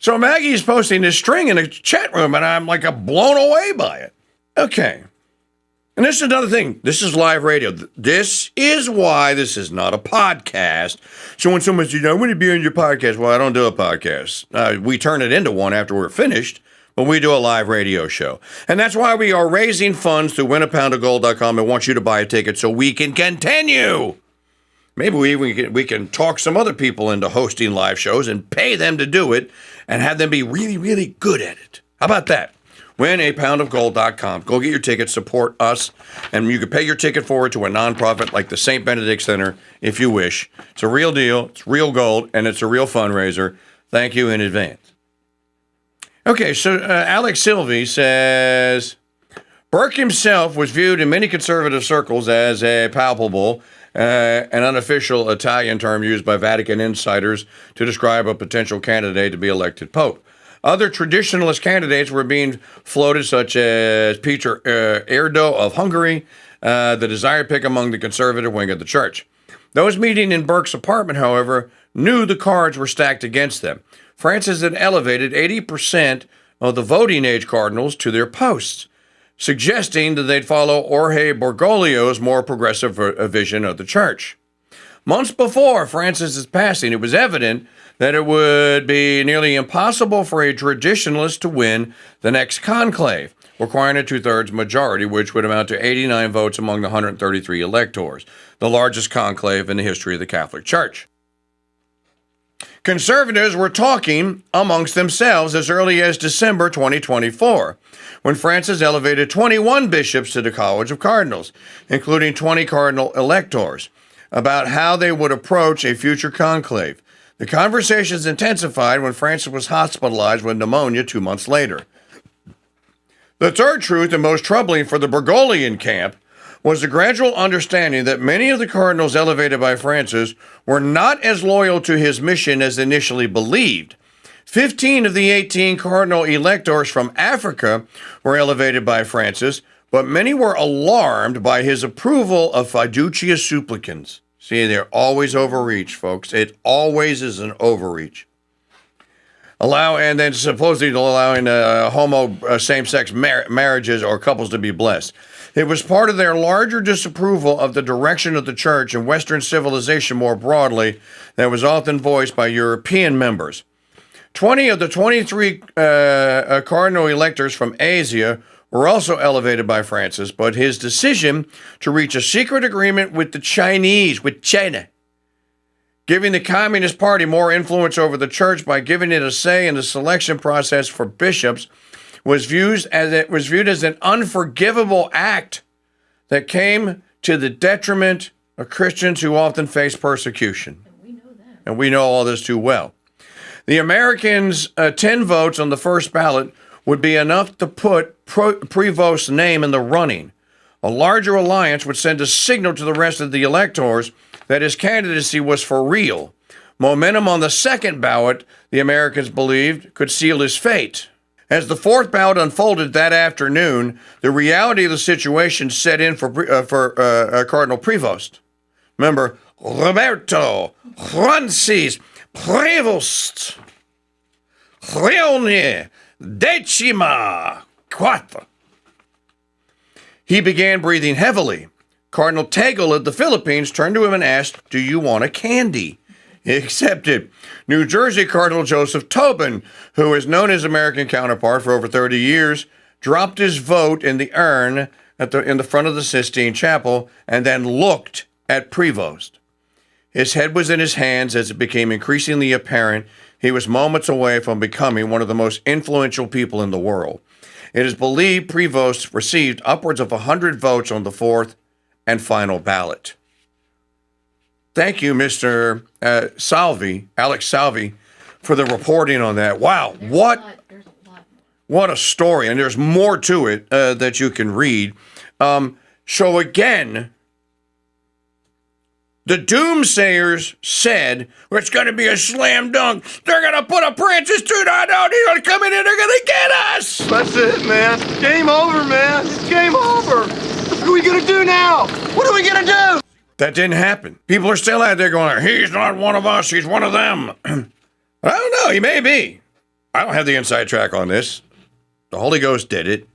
So Maggie's posting this string in the chat room, and I'm like blown away by it. Okay. And this is another thing. This is live radio. This is why this is not a podcast. So when someone says, I want to be on your podcast, well, I don't do a podcast. We turn it into one after we're finished, but we do a live radio show. And that's why we are raising funds through winapoundofgold.com and want you to buy a ticket so we can continue. Maybe we can talk some other people into hosting live shows and pay them to do it and have them be really, really good at it. How about that? Winapoundofgold.com. Go get your ticket, support us, and you can pay your ticket forward to a nonprofit like the St. Benedict Center if you wish. It's a real deal, it's real gold, and it's a real fundraiser. Thank you in advance. Okay, so Alex Salvi says, Burke himself was viewed in many conservative circles as a palpable, an unofficial Italian term used by Vatican insiders to describe a potential candidate to be elected pope. Other traditionalist candidates were being floated, such as Peter Erdo of Hungary, the desired pick among the conservative wing of the church. Those meeting in Burke's apartment, however, knew the cards were stacked against them. Francis had elevated 80% of the voting age cardinals to their posts, suggesting that they'd follow Jorge Bergoglio's more progressive vision of the church. Months before Francis's passing, it was evident that it would be nearly impossible for a traditionalist to win the next conclave, requiring a two-thirds majority, which would amount to 89 votes among the 133 electors, the largest conclave in the history of the Catholic Church. Conservatives were talking amongst themselves as early as December 2024, when Francis elevated 21 bishops to the College of Cardinals, including 20 cardinal electors, about how they would approach a future conclave. The conversations intensified when Francis was hospitalized with pneumonia 2 months later. The third truth, and most troubling for the Bergoglian camp, was the gradual understanding that many of the cardinals elevated by Francis were not as loyal to his mission as initially believed. 15 of the 18 cardinal electors from Africa were elevated by Francis, but many were alarmed by his approval of fiducia supplicans. See, they're always overreach, folks. It always is an overreach. And then supposedly allowing same-sex marriages or couples to be blessed. It was part of their larger disapproval of the direction of the church and Western civilization more broadly that was often voiced by European members. 20 of the 23 cardinal electors from Asia were also elevated by Francis, but his decision to reach a secret agreement with China, giving the Communist Party more influence over the church by giving it a say in the selection process for bishops, was viewed as an unforgivable act that came to the detriment of Christians who often face persecution. And we know that. And we know all this too well. The Americans' 10 votes on the first ballot would be enough to put Prevost's name in the running. A larger alliance would send a signal to the rest of the electors that his candidacy was for real. Momentum on the second ballot, the Americans believed, could seal his fate. As the fourth ballot unfolded that afternoon, the reality of the situation set in for Cardinal Prevost. Remember, Roberto Francis Prevost, Leone Decima Quattro. He began breathing heavily. Cardinal Tagle of the Philippines turned to him and asked, "Do you want a candy?" He accepted. New Jersey Cardinal Joseph Tobin, who is known his American counterpart for over 30 years, dropped his vote in the urn in the front of the Sistine Chapel and then looked at Prevost. His head was in his hands as it became increasingly apparent he was moments away from becoming one of the most influential people in the world. It is believed Prevost received upwards of 100 votes on the fourth and final ballot. Thank you, Mr. Salvi, Alex Salvi, for the reporting on that. Wow, what a story. And there's more to it that you can read. So again, the doomsayers said, well, it's going to be a slam dunk. They're going to put a Francis 2.0. They're going to come in and they're going to get us. That's it, man. Game over, man. It's game over. What are we going to do now? What are we going to do? That didn't happen. People are still out there going, he's not one of us. He's one of them. I don't know. He may be. I don't have the inside track on this. The Holy Ghost did it.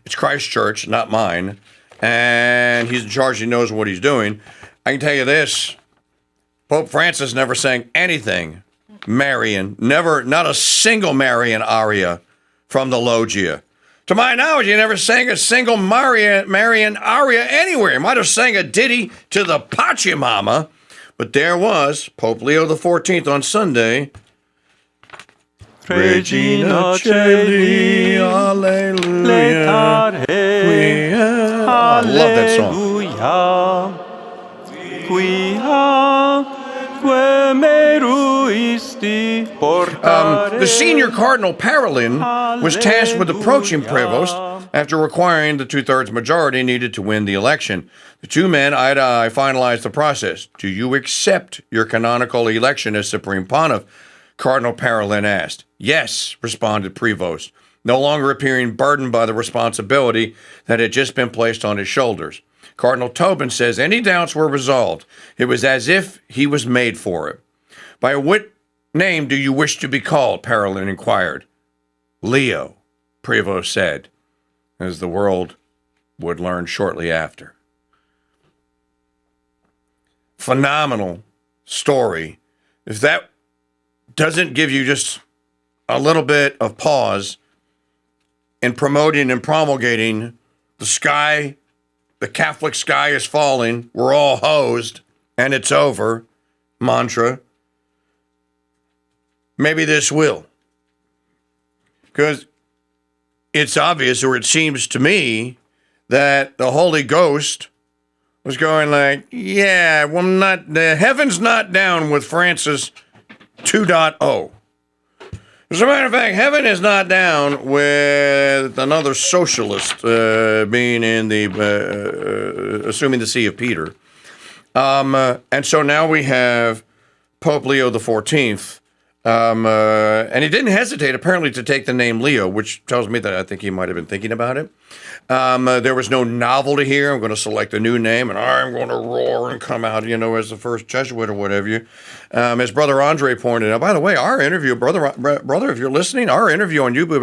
It's Christ's church, not mine. And he's in charge. He knows what he's doing. I can tell you this. Pope Francis never sang anything Marian. Never, not a single Marian aria from the Loggia. To my knowledge, he never sang a single Marian aria anywhere. He might have sang a ditty to the Pachamama. But there was Pope Leo XIV on Sunday. Regina Celi, Alleluia. I love that song. The senior Cardinal Parolin was tasked with approaching Prevost after requiring the two-thirds majority needed to win the election. The two men, eye to eye, finalized the process. Do you accept your canonical election as Supreme Pontiff? Cardinal Parolin asked. Yes, responded Prevost, no longer appearing burdened by the responsibility that had just been placed on his shoulders. Cardinal Tobin says any doubts were resolved. It was as if he was made for it. By what name do you wish to be called? Parolin inquired. Leo, Prevost said, as the world would learn shortly after. Phenomenal story. If that doesn't give you just a little bit of pause in promoting and promulgating the Catholic sky is falling, we're all hosed, and it's over mantra, maybe this will. Because it's obvious, or it seems to me, that the Holy Ghost was going like, yeah, well, the heaven's not down with Francis 2.0. As a matter of fact, heaven is not down with another socialist being in assuming the See of Peter. And so now we have Pope Leo XIV. And he didn't hesitate, apparently, to take the name Leo, which tells me that I think he might have been thinking about it. There was no novelty here. I'm going to select a new name, and I'm going to roar and come out, as the first Jesuit or whatever. As Brother Andre pointed out, by the way, our interview, brother, if you're listening, our interview on YouTube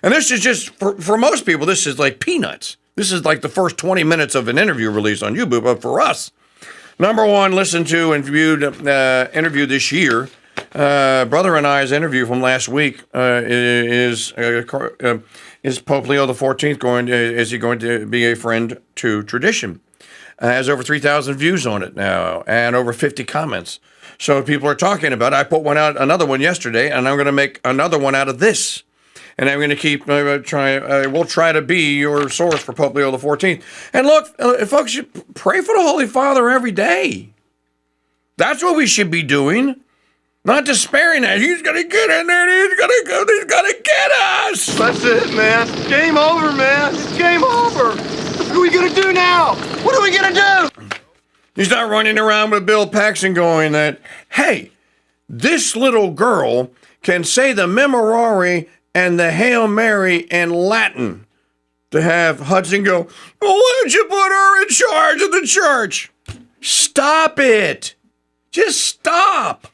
and this is just, for most people, this is like peanuts. This is like the first 20 minutes of an interview released on YouTube, but for us, number one, listened to and viewed interview this year. Brother and I's interview from last week is Pope Leo XIV is he going to be a friend to tradition? Has over 3,000 views on it now and over 50 comments. So people are talking about it. I put another one yesterday, and I'm going to make another one out of this. And I'm going to keep trying. We'll try to be your source for Pope Leo XIV. And look, folks, you pray for the Holy Father every day. That's what we should be doing. Not despairing that he's going to get in there and he's going to get us. That's it, man. Game over, man. It's game over. What are we going to do now? What are we going to do? He's not running around with Bill Paxton going that, hey, this little girl can say the Memorare and the Hail Mary in Latin. To have Hudson go, well, why don't you put her in charge of the church? Stop it. Just stop.